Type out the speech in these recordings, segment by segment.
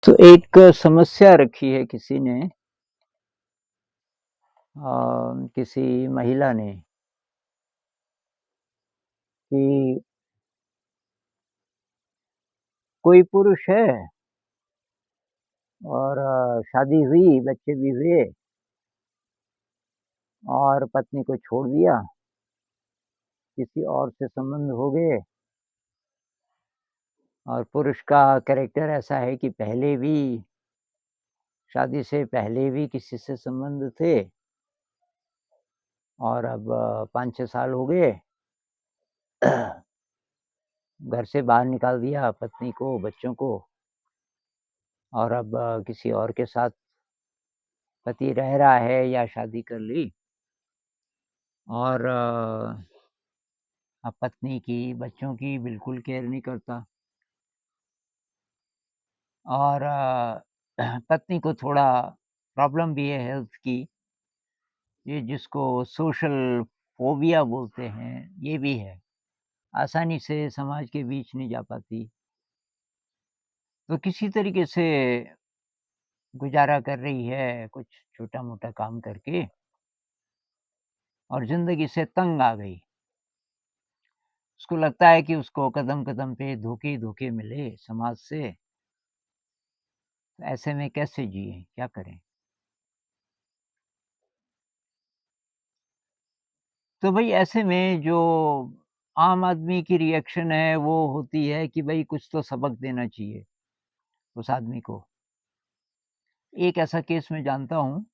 तो एक समस्या रखी है किसी ने किसी महिला ने कि कोई पुरुष है और शादी हुई, बच्चे भी हुए और पत्नी को छोड़ दिया, किसी और से संबंध हो गए और पुरुष का कैरेक्टर ऐसा है कि पहले भी शादी से पहले भी किसी से संबंध थे और अब 5-6 साल हो गए, घर से बाहर निकाल दिया पत्नी को, बच्चों को और अब किसी और के साथ पति रह रहा है या शादी कर ली और अब पत्नी की, बच्चों की बिल्कुल केयर नहीं करता और पत्नी को थोड़ा प्रॉब्लम भी है हेल्थ की, ये जिसको सोशल फ़ोबिया बोलते हैं, ये भी है। आसानी से समाज के बीच नहीं जा पाती। तो किसी तरीके से गुज़ारा कर रही है, कुछ छोटा-मोटा काम करके और ज़िंदगी से तंग आ गई। उसको लगता है कि उसको कदम-कदम पे धोखे ही धोखे मिले समाज से, तो ऐसे में कैसे जिएँ, क्या करें? तो भई ऐसे में जो आम आदमी की रिएक्शन है वो होती है कि भई कुछ तो सबक देना चाहिए उस आदमी को। एक ऐसा केस मैं जानता हूँ,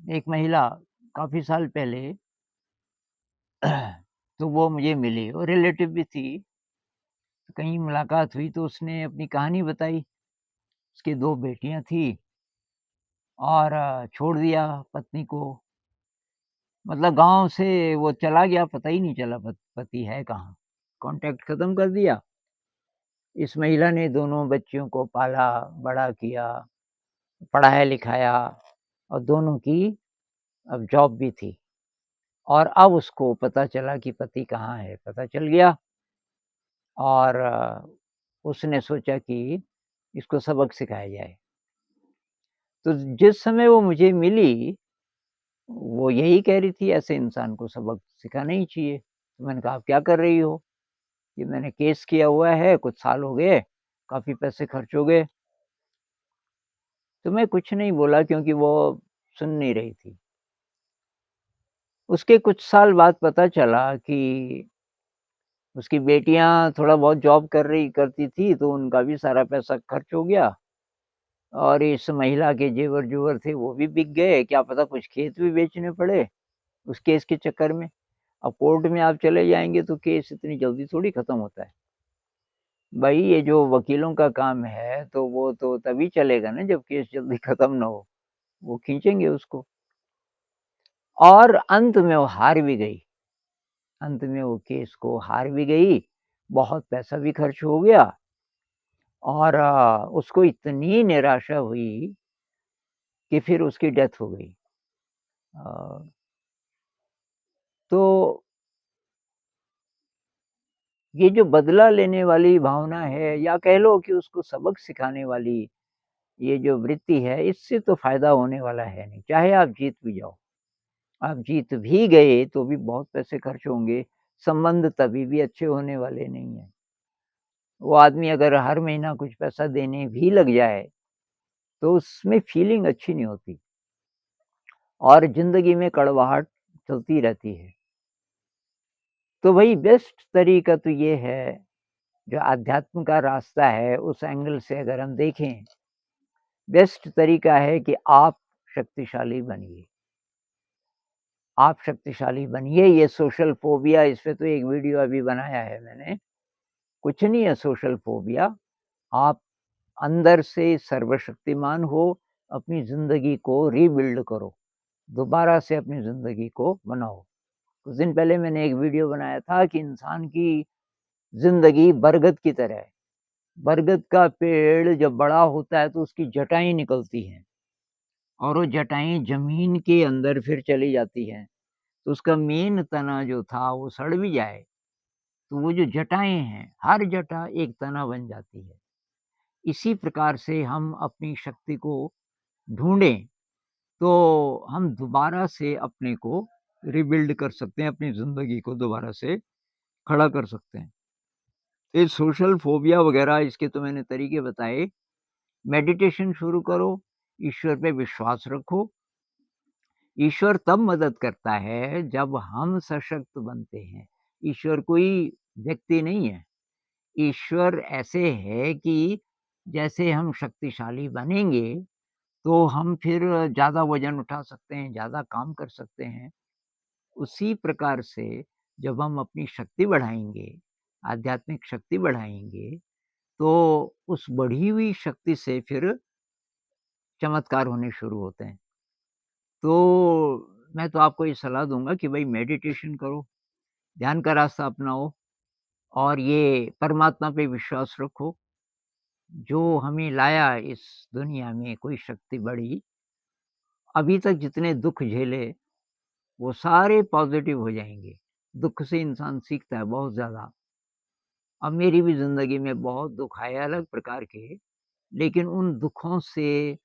एक महिला काफ़ी साल पहले तो वो मुझे मिली और रिलेटिव भी थी। तो कहीं मुलाकात हुई तो उसने अपनी कहानी बताई। उसकी 2 बेटियाँ थी और छोड़ दिया पत्नी को। मतलब गाँव से वो चला गया, पता ही नहीं चला पति है कहाँ। कॉन्टैक्ट खत्म कर दिया। इस महिला ने दोनों बच्चियों को पाला, बड़ा किया, पढ़ाया-लिखाया और दोनों की अब जॉब भी थी और अब उसको पता चला कि पति कहाँ है, पता चल गया और उसने सोचा कि इसको सबक सिखाया जाए। तो जिस समय वो मुझे मिली, वो यही कह रही थी ऐसे इंसान को सबक सिखाना ही चाहिए। तो मैंने कहा, "आप क्या कर रही हो?" कि मैंने केस किया हुआ है, कुछ साल हो गए, काफ़ी पैसे खर्च हो गए। तो मैं कुछ नहीं बोला क्योंकि वो सुन नहीं रही थी। उसके कुछ साल बाद पता चला कि उसकी बेटियाँ थोड़ा बहुत जॉब करती थी, तो उनका भी सारा पैसा खर्च हो गया और इस महिला के जेवर-जेवर थे वो भी बिक गए, क्या पता कुछ खेत भी बेचने पड़े, उस केस के चक्कर में। अब कोर्ट में आप चले जाएँगे तो केस इतनी जल्दी थोड़ी खत्म होता है। भई ये जो वकीलों का काम है, तो वो तो तभी चलेगा ना जब केस जल्दी खत्म ना हो, वो खींचेंगे उसको। और अंत में वो हार भी गई। अंत में वो केस को हार भी गई, बहुत पैसा भी खर्च हो गया और उसको इतनी निराशा हुई कि फिर उसकी डेथ हो गई। अ, तो ये जो बदला लेने वाली भावना है या कह लो कि उसको सबक सिखाने वाली ये जो वृत्ति है, इससे तो फ़ायदा होने वाला है नहीं, चाहे आप जीत भी जाओ। आप जीत भी गए तो भी बहुत पैसे खर्च होंगे, संबंध तभी भी अच्छे होने वाले नहीं हैं। वो आदमी अगर हर महीना कुछ पैसा देने भी लग जाए, तो उसमें फीलिंग अच्छी नहीं होती और ज़िंदगी में कड़वाहट चलती रहती है। तो भई बेस्ट तरीका तो ये है, जो अध्यात्म का रास्ता है, उस एंगल से अगर हम देखें, बेस्ट तरीका है कि आप शक्तिशाली बनिए। आप शक्तिशाली बनिए, ये सोशल फ़ोबिया इस पे तो एक वीडियो अभी बनाया है मैंने। कुछ नहीं है सोशल फ़ोबिया, आप अंदर से सर्वशक्तिमान हो, अपनी ज़िंदगी को रीबिल्ड करो, दोबारा से अपनी ज़िंदगी को बनाओ। कुछ दिन पहले मैंने एक वीडियो बनाया था कि इंसान की ज़िंदगी बरगद की तरह है। बरगद का पेड़ जब बड़ा होता है तो उसकी जटाएँ निकलती हैं और वो जटाएँ ज़मीन के अंदर फिर चली जाती हैं। तो उसका मेन तना जो था वो सड़ भी जाए, तो वो जो जटाएँ हैं, हर जटा एक तना बन जाती है। इसी प्रकार से हम अपनी शक्ति को ढूँढें, तो हम दोबारा से अपने को रिबिल्ड कर सकते हैं, अपनी ज़िंदगी को दोबारा से खड़ा कर सकते हैं। ये सोशल फ़ोबिया वग़ैरह इसके तो मैंने तरीके बताए। मेडिटेशन शुरू करो, ईश्वर पे विश्वास रखो। ईश्वर तब मदद करता है जब हम सशक्त बनते हैं। ईश्वर कोई व्यक्ति नहीं है। ईश्वर ऐसे है कि जैसे हम शक्तिशाली बनेंगे, तो हम फिर ज़्यादा वज़न उठा सकते हैं, ज़्यादा काम कर सकते हैं। उसी प्रकार से जब हम अपनी शक्ति बढ़ाएँगे, आध्यात्मिक शक्ति बढ़ाएँगे, तो उस बढ़ी हुई शक्ति से फिर चमत्कार होने शुरू होते हैं। तो मैं तो आपको ये सलाह दूँगा कि भई मेडिटेशन करो, ध्यान का रास्ता अपनाओ और ये परमात्मा पे विश्वास रखो, जो हमें लाया इस दुनिया में कोई शक्ति बड़ी, अभी तक जितने दुःख झेले, वो सारे पॉज़िटिव हो जाएँगे। दुःख से इंसान सीखता है बहुत ज़्यादा। अब मेरी भी ज़िंदगी में बहुत दुःख आए अलग प्रकार के, लेकिन उन दुखों से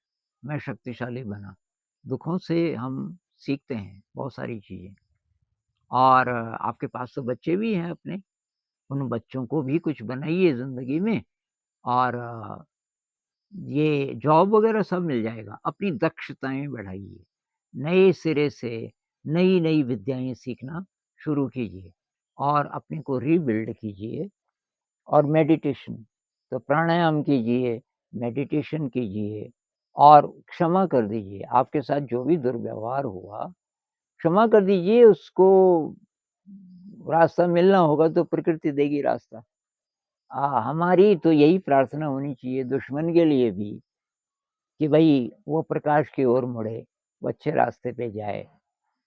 मैं शक्तिशाली बना। दुखों से हम सीखते हैं बहुत सारी चीज़ें और आपके पास तो बच्चे भी हैं अपने, उन बच्चों को भी कुछ बनाइए ज़िंदगी में और ये जॉब वग़ैरह सब मिल जाएगा। अपनी दक्षताएँ बढ़ाइए, नए सिरे से नई-नई विद्याएँ सीखना शुरू कीजिए और अपने को रीबिल्ड कीजिए और मेडिटेशन, तो प्राणायाम कीजिए, मेडिटेशन कीजिए और क्षमा कर दीजिए। आपके साथ जो भी दुर्व्यवहार हुआ, क्षमा कर दीजिए उसको रास्ता मिलना होगा तो प्रकृति देगी रास्ता। हमारी तो यही प्रार्थना होनी चाहिए दुश्मन के लिए भी कि भई वो प्रकाश की ओर मुड़े, वो अच्छे रास्ते पे जाए।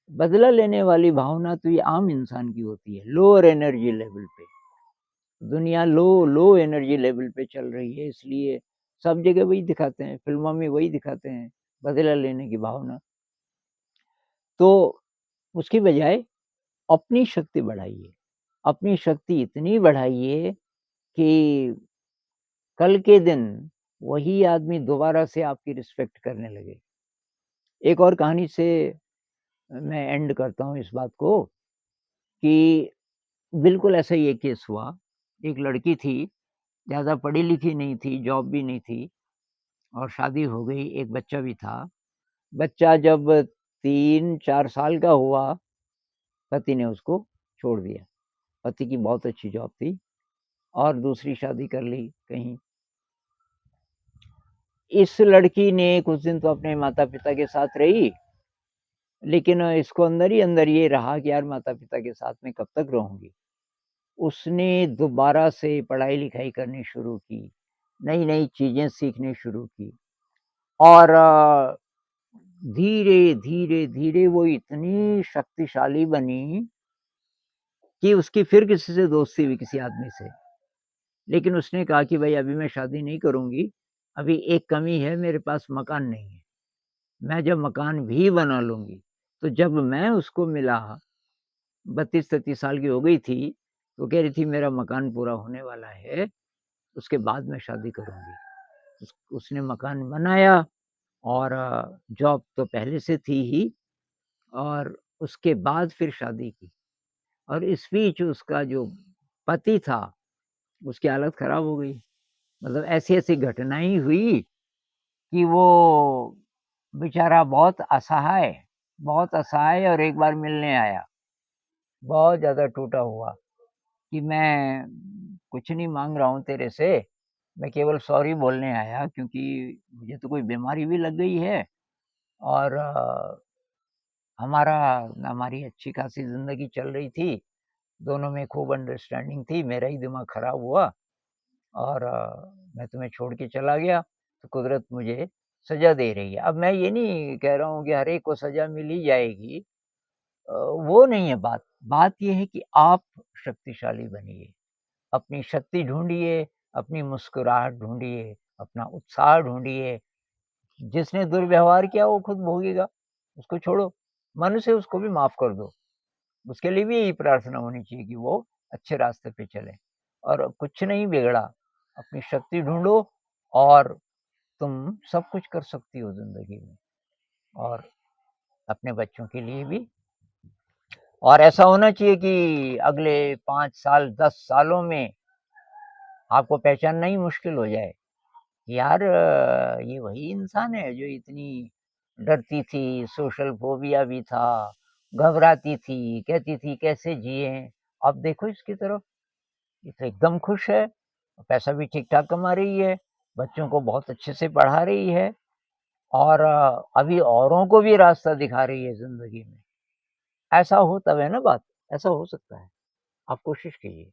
बदला लेने वाली भावना तो ये आम इंसान की होती है, लोअर एनर्जी लेवल पे। दुनिया लो एनर्जी लेवल पे चल रही है इसलिए सब जगह वही दिखाते हैं, फ़िल्मों में वही दिखाते हैं, बदला लेने की भावना। तो उसकी बजाय अपनी शक्ति बढ़ाइए, अपनी शक्ति इतनी बढ़ाइए कि कल के दिन वही आदमी दोबारा से आपकी रिस्पेक्ट करने लगे। एक और कहानी से मैं एंड करता हूँ इस बात को कि बिल्कुल ऐसा ही एक केस हुआ। एक लड़की थी, ज़्यादा पढ़ी-लिखी नहीं थी, जॉब भी नहीं थी और शादी हो गई, एक बच्चा भी था। बच्चा जब 3-4 साल का हुआ, पति ने उसको छोड़ दिया। पति की बहुत अच्छी जॉब थी और दूसरी शादी कर ली कहीं। इस लड़की ने कुछ दिन तो अपने माता-पिता के साथ रही, लेकिन इसको अंदर ही अंदर ये रहा कि यार माता-पिता के साथ मैं कब तक रहूँगी। उसने दोबारा से पढ़ाई-लिखाई करनी शुरू की, नई-नई चीज़ें सीखनी शुरू की और धीरे, धीरे, धीरे वो इतनी शक्तिशाली बनी कि उसकी फिर किसी से दोस्ती हुई किसी आदमी से। लेकिन उसने कहा कि भई अभी मैं शादी नहीं करूँगी, अभी एक कमी है मेरे पास मकान नहीं है। मैं जब मकान भी बना लूँगी, तो जब मैं उसको मिला 32-33 साल की हो गई थी, तो कह रही थी मेरा मकान पूरा होने वाला है, उसके बाद मैं शादी करूँगी। उसने मकान बनाया और जॉब तो पहले से थी ही और उसके बाद फिर शादी की और इस बीच उसका जो पति था, उसकी हालत खराब हो गई। मतलब ऐसी-ऐसी घटनाएँ हुई कि वो बेचारा बहुत असहाय और एक बार मिलने आया। बहुत ज़्यादा टूटा हुआ कि मैं कुछ नहीं माँग रहा हूँ तेरे से, मैं केवल सॉरी बोलने आया क्योंकि मुझे तो कोई बीमारी भी लग गई है और हमारा हमारी अच्छी खासी ज़िंदगी चल रही थी, दोनों में खूब अंडरस्टैंडिंग थी, मेरा ही दिमाग खराब हुआ और मैं तुम्हें छोड़ के चला गया, तो कुदरत मुझे सज़ा दे रही है। अब मैं ये नहीं कह रहा हूँ कि हर एक को सज़ा मिल ही जाएगी वो नहीं है बात। बात ये है कि आप शक्तिशाली बनिए, अपनी शक्ति ढूँढिए, अपनी मुस्कुराहट ढूँढिए, अपना उत्साह ढूँढिए। जिसने दुर्व्यवहार किया वो खुद भोगेगा, उसको छोड़ो, मन से उसको भी माफ़ कर दो। उसके लिए भी यही प्रार्थना होनी चाहिए कि वो अच्छे रास्ते पे चले और कुछ नहीं बिगड़ा, अपनी शक्ति ढूँढो और तुम सब कुछ कर सकती हो ज़िंदगी में और अपने बच्चों के लिए भी। और ऐसा होना चाहिए कि अगले 5 साल, 10 सालों में आपको पहचानना ही मुश्किल हो जाए, यार ये वही इंसान है जो इतनी डरती थी, सोशल फ़ोबिया भी था, घबराती थी, कहती थी कैसे जिएँ, अब देखो इसकी तरफ, ये तो एकदम खुश है, पैसा भी ठीक-ठाक कमा रही है, बच्चों को बहुत अच्छे से पढ़ा रही है और अभी औरों को भी रास्ता दिखा रही है ज़िंदगी में। ऐसा हो तब है ना बात, ऐसा हो सकता है। आप कोशिश कीजिए।